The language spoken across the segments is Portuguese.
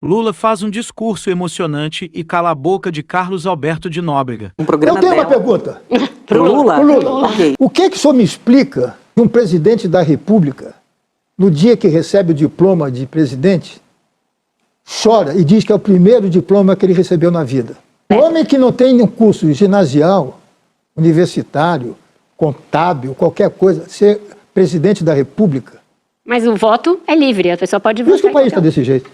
Lula faz um discurso emocionante e cala a boca de Carlos Alberto de Nóbrega. Eu tenho uma pergunta. Pro Lula? Okay. O que o senhor me explica que um presidente da República, no dia que recebe o diploma de presidente, chora e diz que é o primeiro diploma que ele recebeu na vida? Um homem que não tem um curso ginasial, universitário, contábil, qualquer coisa, ser presidente da República. Mas o voto é livre, a pessoa pode votar. Por isso que o país está desse jeito.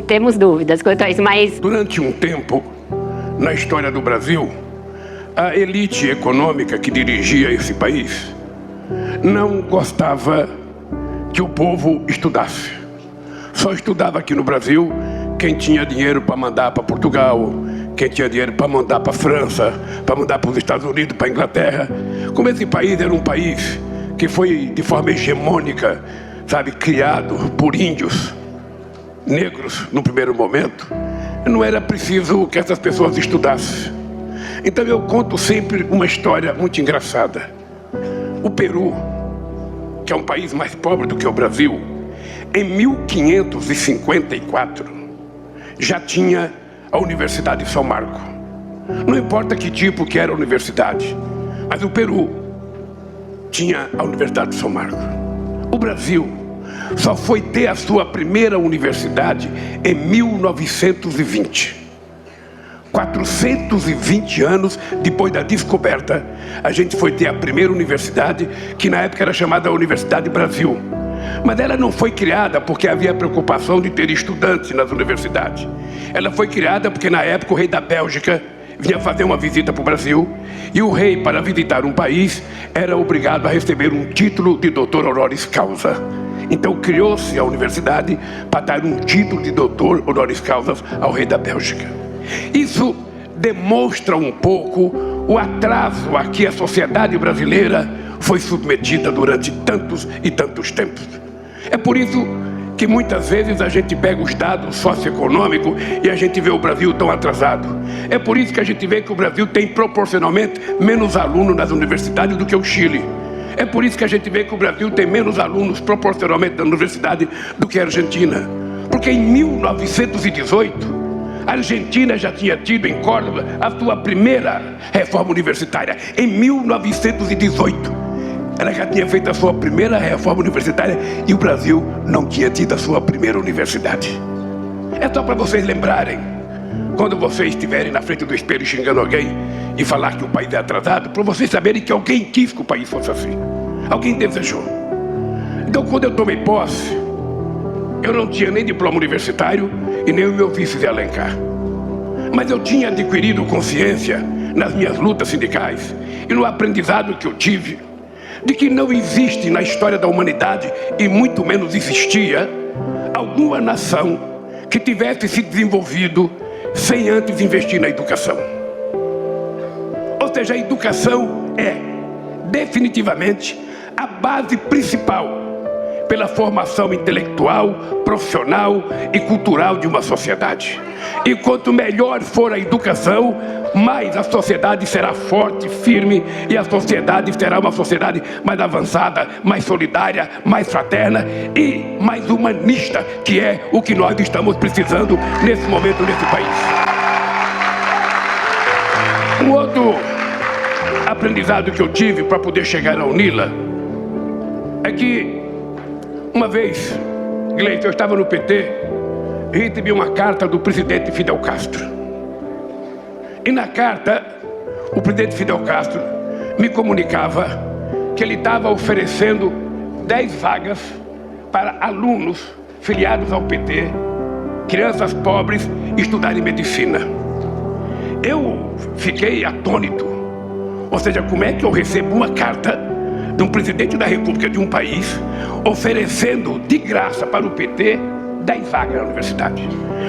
Temos dúvidas quanto a isso, mas... Durante um tempo, na história do Brasil, a elite econômica que dirigia esse país não gostava que o povo estudasse. Só estudava aqui no Brasil quem tinha dinheiro para mandar para Portugal, quem tinha dinheiro para mandar para a França, para mandar para os Estados Unidos, para a Inglaterra. Como esse país era um país que foi de forma hegemônica, sabe, criado por índios negros no primeiro momento, não era preciso que essas pessoas estudassem. Então eu conto sempre uma história muito engraçada. O Peru, que é um país mais pobre do que o Brasil, em 1554 já tinha a Universidade de São Marco. Não importa que tipo que era a universidade, mas o Peru tinha a Universidade de São Marco. O Brasil só foi ter a sua primeira universidade em 1920. 420 anos depois da descoberta, a gente foi ter a primeira universidade, que na época era chamada Universidade Brasil. Mas ela não foi criada porque havia preocupação de ter estudantes nas universidades. Ela foi criada porque na época o rei da Bélgica vinha fazer uma visita para o Brasil, e o rei, para visitar um país, era obrigado a receber um título de doutor honoris causa. Então criou-se a universidade para dar um título de doutor honoris causa ao rei da Bélgica. Isso demonstra um pouco o atraso a que a sociedade brasileira foi submetida durante tantos e tantos tempos. É por isso que muitas vezes a gente pega os dados socioeconômicos e a gente vê o Brasil tão atrasado. É por isso que a gente vê que o Brasil tem proporcionalmente menos alunos nas universidades do que o Chile. É por isso que a gente vê que o Brasil tem menos alunos proporcionalmente na universidade do que a Argentina. Porque em 1918, a Argentina já tinha tido em Córdoba a sua primeira reforma universitária. Em 1918, ela já tinha feito a sua primeira reforma universitária e o Brasil não tinha tido a sua primeira universidade. É só para vocês lembrarem, quando vocês estiverem na frente do espelho xingando alguém e falar que o país é atrasado, para vocês saberem que alguém quis que o país fosse assim. Alguém desejou. Então, quando eu tomei posse, eu não tinha nem diploma universitário e nem o meu vice de Alencar. Mas eu tinha adquirido consciência nas minhas lutas sindicais e no aprendizado que eu tive de que não existe na história da humanidade, e muito menos existia, alguma nação que tivesse se desenvolvido sem antes investir na educação. Ou seja, a educação é definitivamente a base principal pela formação intelectual, profissional e cultural de uma sociedade. E quanto melhor for a educação, mais a sociedade será forte, firme, e a sociedade será uma sociedade mais avançada, mais solidária, mais fraterna e mais humanista, que é o que nós estamos precisando nesse momento nesse país. Um outro aprendizado que eu tive para poder chegar à UNILA é que uma vez, Gleison, eu estava no PT e recebi uma carta do presidente Fidel Castro. E na carta, o presidente Fidel Castro me comunicava que ele estava oferecendo 10 vagas para alunos filiados ao PT, crianças pobres, estudarem medicina. Eu fiquei atônito. Ou seja, como é que eu recebo uma carta de um presidente da República de um país oferecendo de graça para o PT 10 vagas na universidade?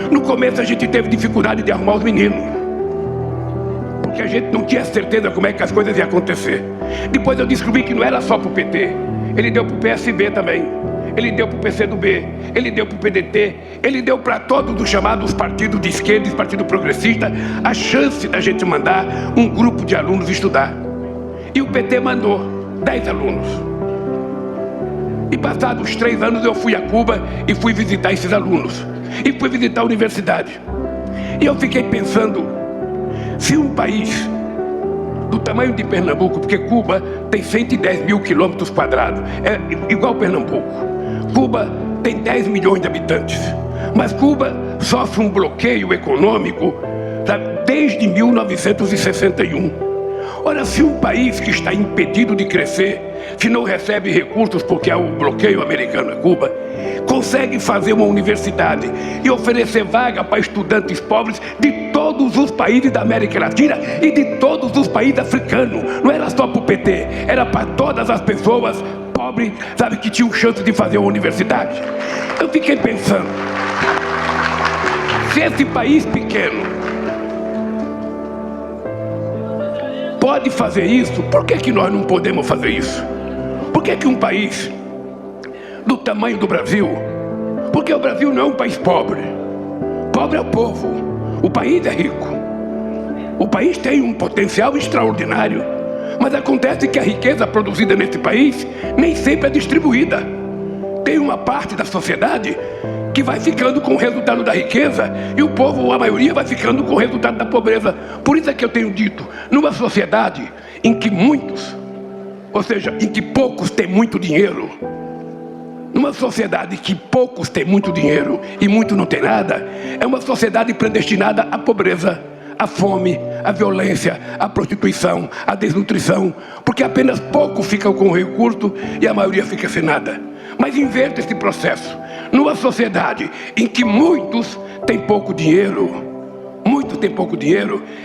No começo a gente teve dificuldade de arrumar os meninos, porque a gente não tinha certeza como é que as coisas iam acontecer. Depois eu descobri que não era só para o PT, ele deu para o PSB também, ele deu para o PCdoB, ele deu para o PDT, ele deu para todos os chamados partidos de esquerda e partido progressista a chance da gente mandar um grupo de alunos estudar. E o PT mandou 10 alunos. E passados 3 anos eu fui a Cuba e fui visitar esses alunos. e fui visitar a universidade. E eu fiquei pensando, se um país do tamanho de Pernambuco, porque Cuba tem 110 mil quilômetros quadrados, é igual Pernambuco. Cuba tem 10 milhões de habitantes, mas Cuba sofre um bloqueio econômico, sabe, desde 1961. Ora, se um país que está impedido de crescer, se não recebe recursos porque há o bloqueio americano a Cuba, consegue fazer uma universidade e oferecer vaga para estudantes pobres de todos os países da América Latina e de todos os países africanos. Não era só para o PT, era para todas as pessoas pobres, sabe, que tinham chance de fazer uma universidade. Eu fiquei pensando, se esse país pequeno pode fazer isso, por que nós não podemos fazer isso? Por que um país do tamanho do Brasil, porque o Brasil não é um país pobre, pobre é o povo, o país é rico, o país tem um potencial extraordinário, mas acontece que a riqueza produzida nesse país nem sempre é distribuída. Tem uma parte da sociedade que vai ficando com o resultado da riqueza e o povo, ou a maioria, vai ficando com o resultado da pobreza. Por isso é que eu tenho dito, numa sociedade em que muitos, ou seja, em que poucos têm muito dinheiro, numa sociedade que poucos têm muito dinheiro e muito não tem nada, é uma sociedade predestinada à pobreza, à fome, à violência, à prostituição, à desnutrição, porque apenas poucos ficam com o recurso e a maioria fica sem nada. Mas inverta esse processo. Numa sociedade em que muitos têm pouco dinheiro,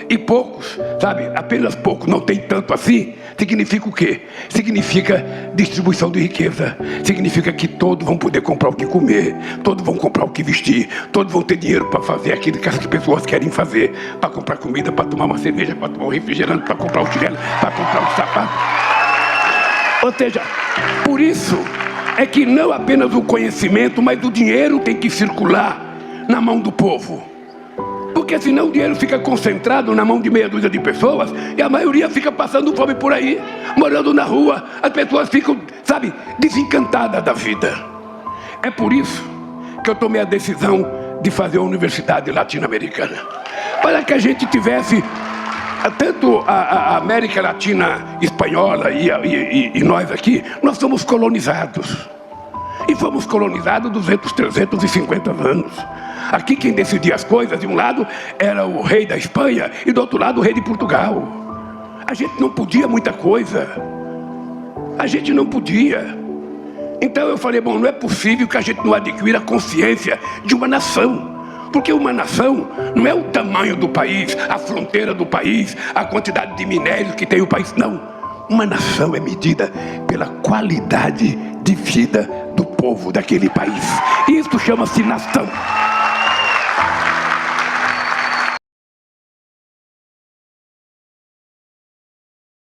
e poucos, sabe, apenas poucos não tem tanto assim, significa o quê? Significa distribuição de riqueza, significa que todos vão poder comprar o que comer, todos vão comprar o que vestir, todos vão ter dinheiro para fazer aquilo que as pessoas querem fazer, para comprar comida, para tomar uma cerveja, para tomar um refrigerante, para comprar um chinelo, para comprar um sapato. Ou seja, por isso é que não apenas o conhecimento, mas o dinheiro tem que circular na mão do povo. Porque senão o dinheiro fica concentrado na mão de meia dúzia de pessoas e a maioria fica passando fome por aí, morando na rua, as pessoas ficam, sabe, desencantadas da vida. É por isso que eu tomei a decisão de fazer a Universidade Latino-Americana. Para que a gente tivesse tanto a América Latina espanhola e nós aqui, nós somos colonizados. E fomos colonizados 200, 350 anos. Aqui quem decidia as coisas, de um lado era o rei da Espanha e do outro lado o rei de Portugal. A gente não podia muita coisa. A gente não podia. Então eu falei, bom, não é possível que a gente não adquira a consciência de uma nação. Porque uma nação não é o tamanho do país, a fronteira do país, a quantidade de minérios que tem o país, não. Uma nação é medida pela qualidade de vida do povo daquele país. Isso chama-se nação.